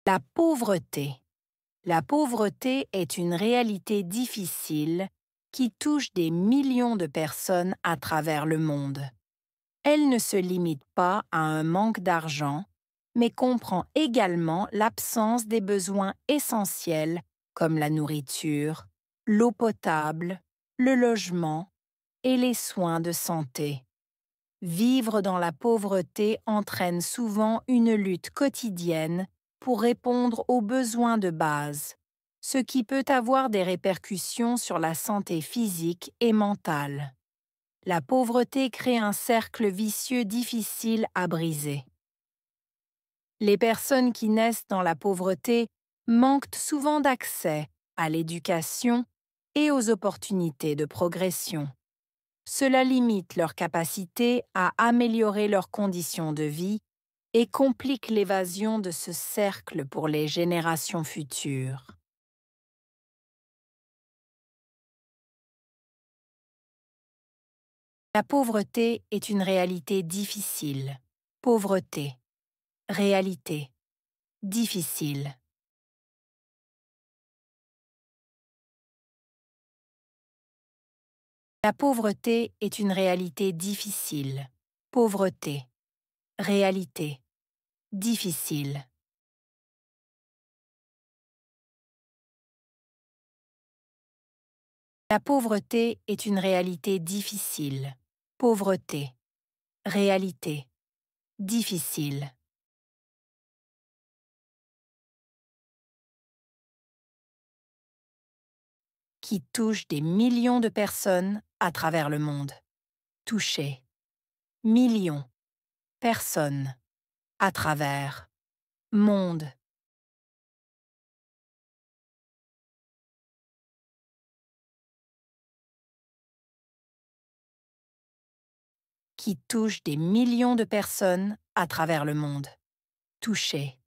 La pauvreté. La pauvreté est une réalité difficile qui touche des millions de personnes à travers le monde. Elle ne se limite pas à un manque d'argent, mais comprend également l'absence des besoins essentiels comme la nourriture, l'eau potable, le logement et les soins de santé. Vivre dans la pauvreté entraîne souvent une lutte quotidienne pour répondre aux besoins de base, ce qui peut avoir des répercussions sur la santé physique et mentale. La pauvreté crée un cercle vicieux difficile à briser. Les personnes qui naissent dans la pauvreté manquent souvent d'accès à l'éducation et aux opportunités de progression. Cela limite leur capacité à améliorer leurs conditions de vie et complique l'évasion de ce cercle pour les générations futures. La pauvreté est une réalité difficile. Pauvreté. Réalité. Difficile. La pauvreté est une réalité difficile. Pauvreté. Réalité. Difficile. La pauvreté est une réalité difficile. Pauvreté. Réalité. Difficile. Qui touche des millions de personnes à travers le monde. Toucher. Millions. Personnes. À travers. Monde. Qui touche des millions de personnes à travers le monde. Toucher.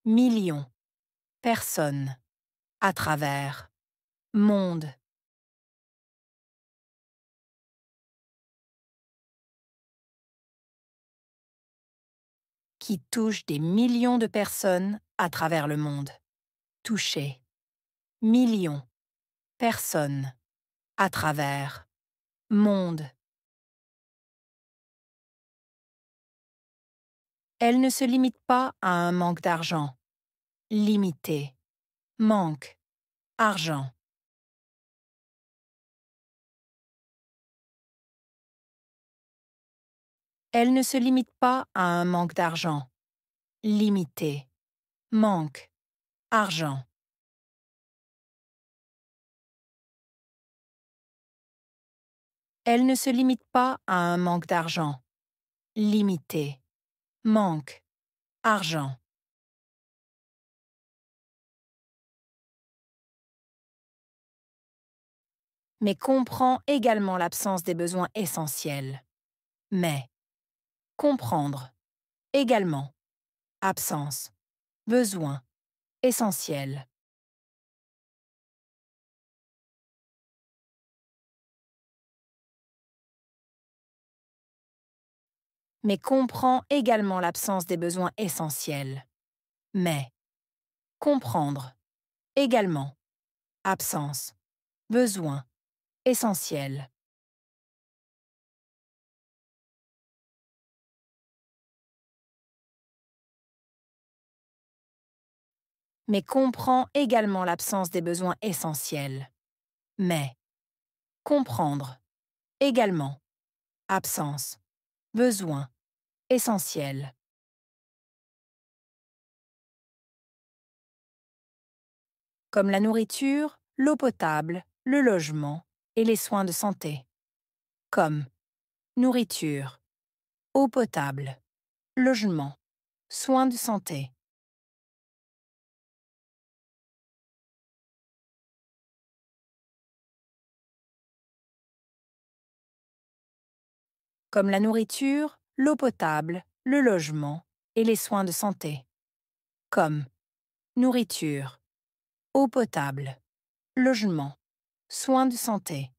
Millions. Personnes. À travers. Monde. Qui touche des millions de personnes à travers le monde. Toucher. Millions. Personnes. À travers. Monde. Elle ne se limite pas à un manque d'argent. Limité. Manque. Argent. Elle ne se limite pas à un manque d'argent. Limité. Manque. Argent. Elle ne se limite pas à un manque d'argent. Limité. Manque. Argent. Mais comprend également l'absence des besoins essentiels. Mais. Comprendre. Également. Absence. Besoin. Essentiel. Mais comprend également l'absence des besoins essentiels. Mais. Comprendre. Également. Absence. Besoin. Essentiel. Mais comprend également l'absence des besoins essentiels. Mais. Comprendre. Également. Absence. Besoin. Essentiel. Comme la nourriture, l'eau potable, le logement et les soins de santé. Comme nourriture, eau potable, logement, soins de santé. Comme la nourriture, l'eau potable, le logement et les soins de santé. Comme nourriture, eau potable, logement, soins de santé.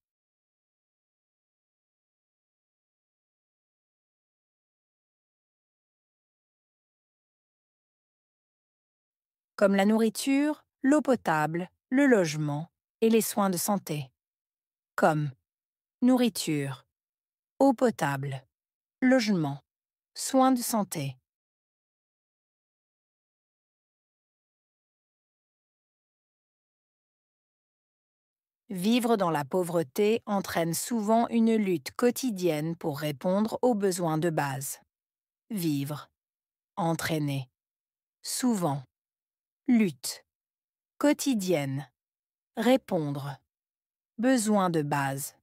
comme la nourriture, l'eau potable, le logement et les soins de santé. Comme nourriture, eau potable, logement, soins de santé. Vivre dans la pauvreté entraîne souvent une lutte quotidienne pour répondre aux besoins de base. Vivre, entraîner, souvent, lutte, quotidienne, répondre, besoin de base.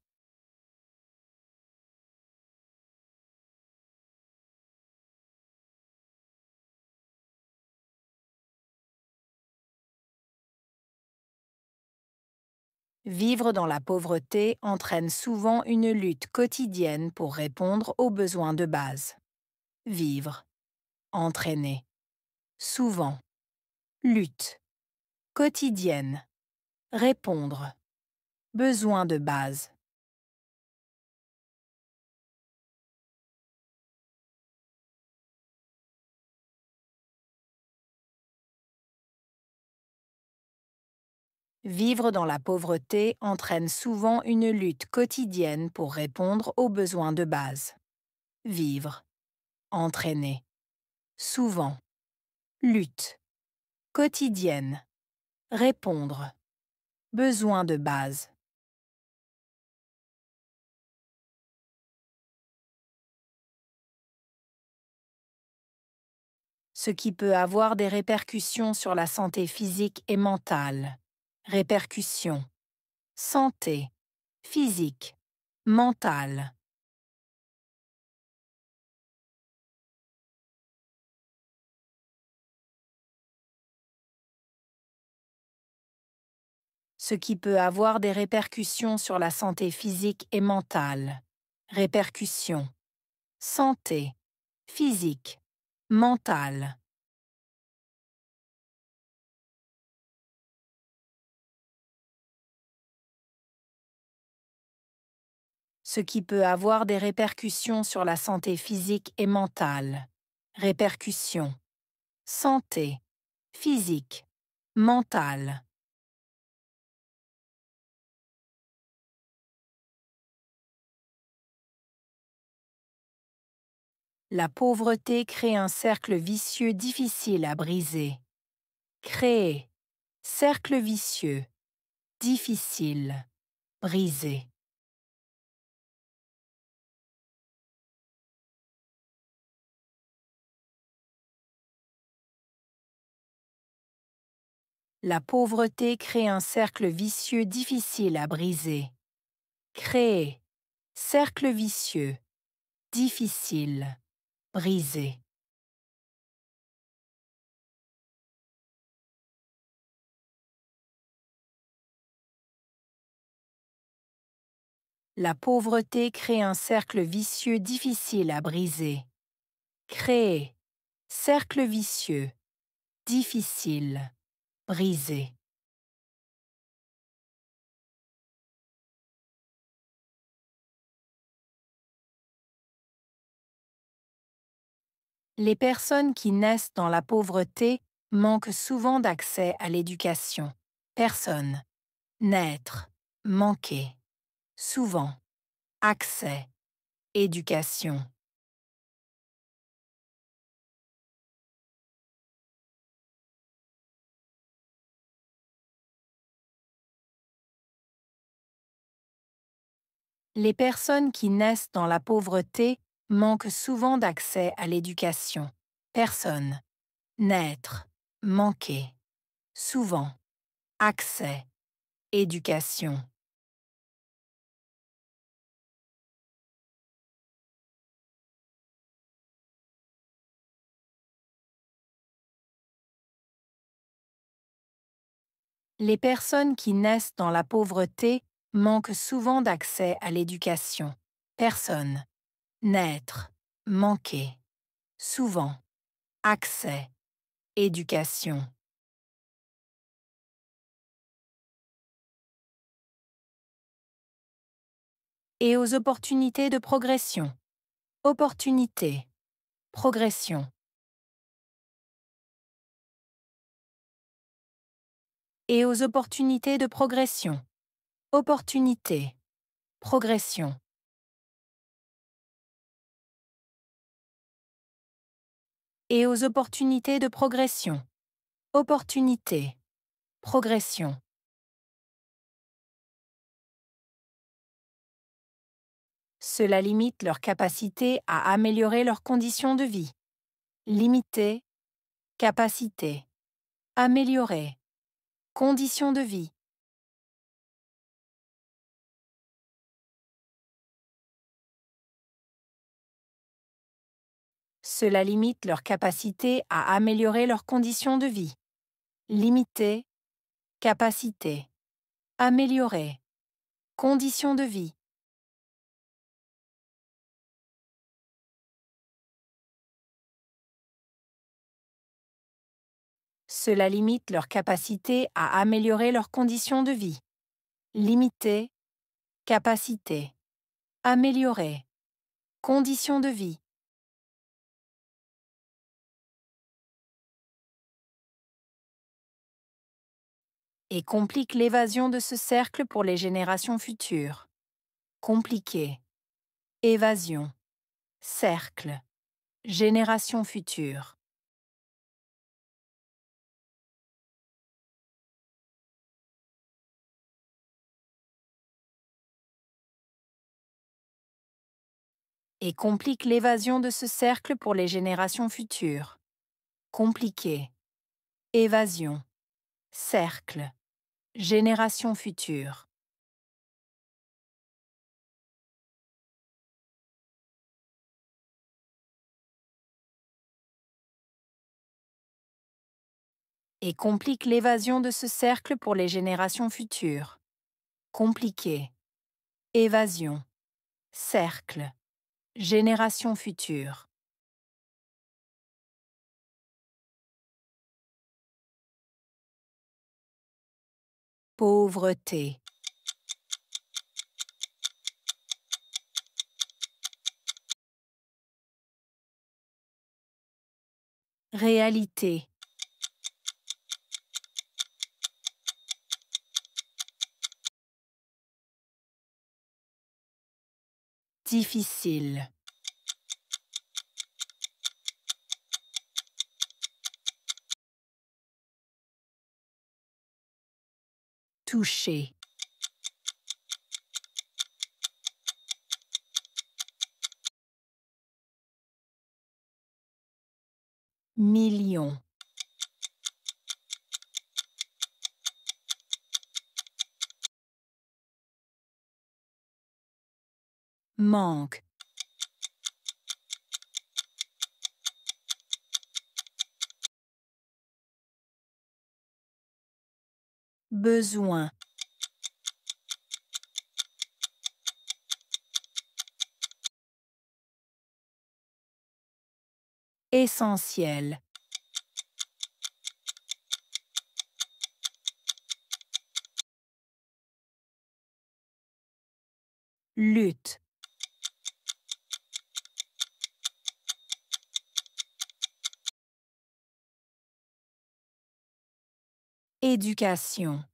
Vivre dans la pauvreté entraîne souvent une lutte quotidienne pour répondre aux besoins de base. Vivre, entraîner, souvent, lutte, quotidienne, répondre, besoin de base. Vivre dans la pauvreté entraîne souvent une lutte quotidienne pour répondre aux besoins de base. Vivre, entraîner, souvent, lutte, quotidienne, répondre, besoin de base. Ce qui peut avoir des répercussions sur la santé physique et mentale. Répercussions. Santé, physique, mentale. Ce qui peut avoir des répercussions sur la santé physique et mentale. Répercussions. Santé, physique, mentale. Ce qui peut avoir des répercussions sur la santé physique et mentale. Répercussions. Santé, physique, mentale. La pauvreté crée un cercle vicieux difficile à briser. Créer. Cercle vicieux. Difficile. Briser. La pauvreté crée un cercle vicieux difficile à briser. Créer. Cercle vicieux. Difficile. Briser. La pauvreté crée un cercle vicieux difficile à briser. Créer. Cercle vicieux. Difficile. Briser. Les personnes qui naissent dans la pauvreté manquent souvent d'accès à l'éducation. Personne. Naître. Manquer. Souvent. Accès. Éducation. Les personnes qui naissent dans la pauvreté manquent souvent d'accès à l'éducation. Personne. Naître. Manquer. Souvent. Accès. Éducation. Les personnes qui naissent dans la pauvreté manquent souvent d'accès à l'éducation. Personne. Naître. Manquer. Souvent. Accès. Éducation. Et aux opportunités de progression. Opportunité. Progression. et aux opportunités de progression. Opportunité, progression. Et aux opportunités de progression. Opportunité, progression. Cela limite leur capacité à améliorer leurs conditions de vie. Limiter, capacité. Améliorer, conditions de vie. Cela limite leur capacité à améliorer leurs conditions de vie. Limiter, capacité. Améliorer, conditions de vie. Cela limite leur capacité à améliorer leurs conditions de vie. Limiter, capacité. Améliorer, conditions de vie. Et complique l'évasion de ce cercle pour les générations futures. Compliqué. Évasion. Cercle. Génération future. Et complique l'évasion de ce cercle pour les générations futures. Compliqué. Évasion. Cercle. Génération future. Et complique l'évasion de ce cercle pour les générations futures. Compliqué. Évasion. Cercle. Génération future. Pauvreté. Réalité. Difficile. Toucher. Million. Manque. Besoin. Essentiel. Lutte. Éducation.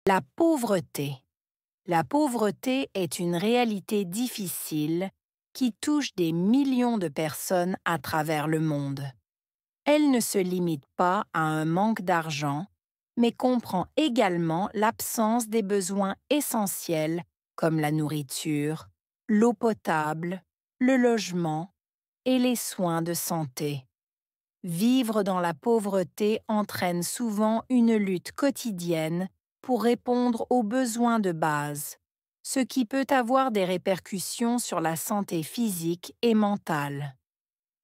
La pauvreté. La pauvreté est une réalité difficile qui touche des millions de personnes à travers le monde. Elle ne se limite pas à un manque d'argent, mais comprend également l'absence des besoins essentiels comme la nourriture, l'eau potable, le logement et les soins de santé. Vivre dans la pauvreté entraîne souvent une lutte quotidienne pour répondre aux besoins de base, ce qui peut avoir des répercussions sur la santé physique et mentale.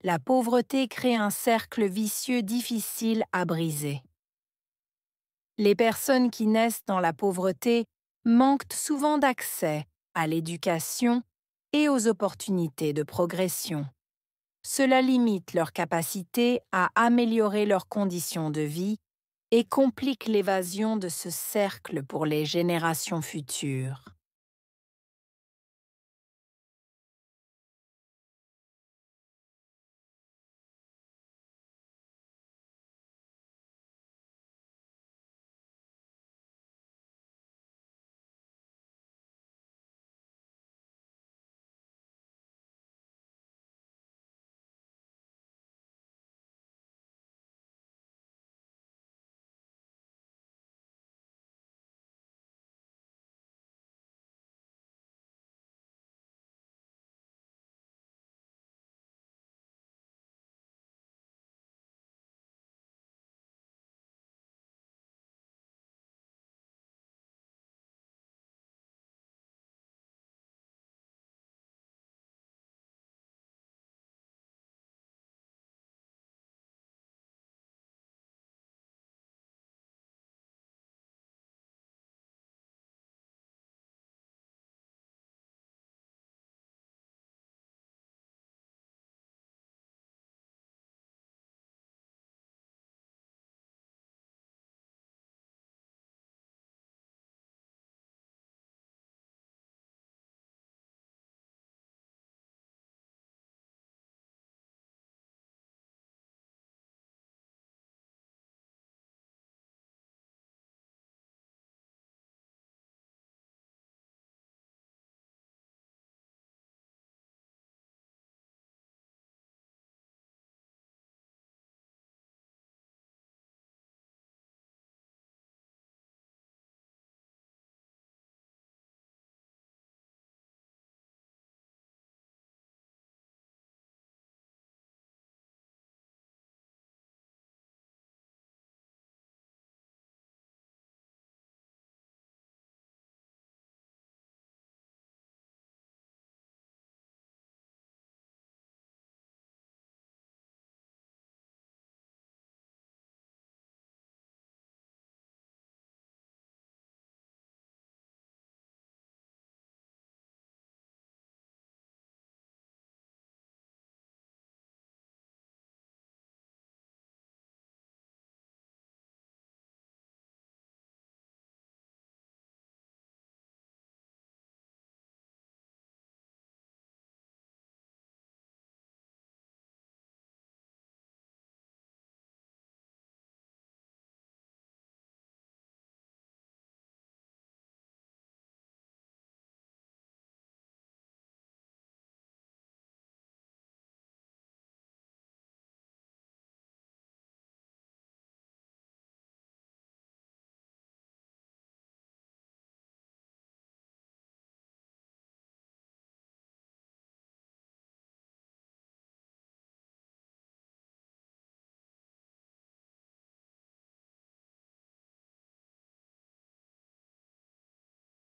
La pauvreté crée un cercle vicieux difficile à briser. Les personnes qui naissent dans la pauvreté manquent souvent d'accès à l'éducation et aux opportunités de progression. Cela limite leur capacité à améliorer leurs conditions de vie et complique l'évasion de ce cercle pour les générations futures.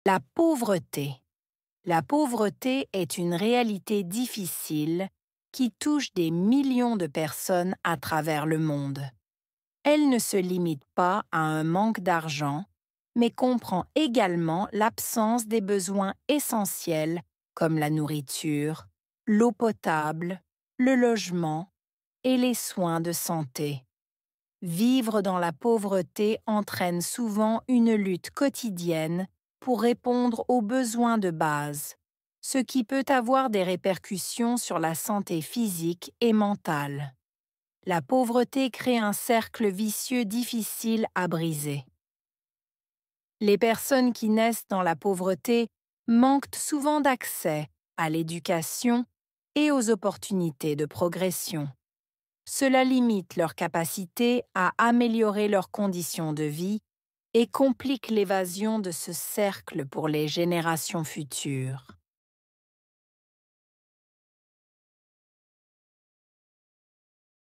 La pauvreté. La pauvreté est une réalité difficile qui touche des millions de personnes à travers le monde. Elle ne se limite pas à un manque d'argent, mais comprend également l'absence des besoins essentiels comme la nourriture, l'eau potable, le logement et les soins de santé. Vivre dans la pauvreté entraîne souvent une lutte quotidienne pour répondre aux besoins de base, ce qui peut avoir des répercussions sur la santé physique et mentale. La pauvreté crée un cercle vicieux difficile à briser. Les personnes qui naissent dans la pauvreté manquent souvent d'accès à l'éducation et aux opportunités de progression. Cela limite leur capacité à améliorer leurs conditions de vie et complique l'évasion de ce cercle pour les générations futures.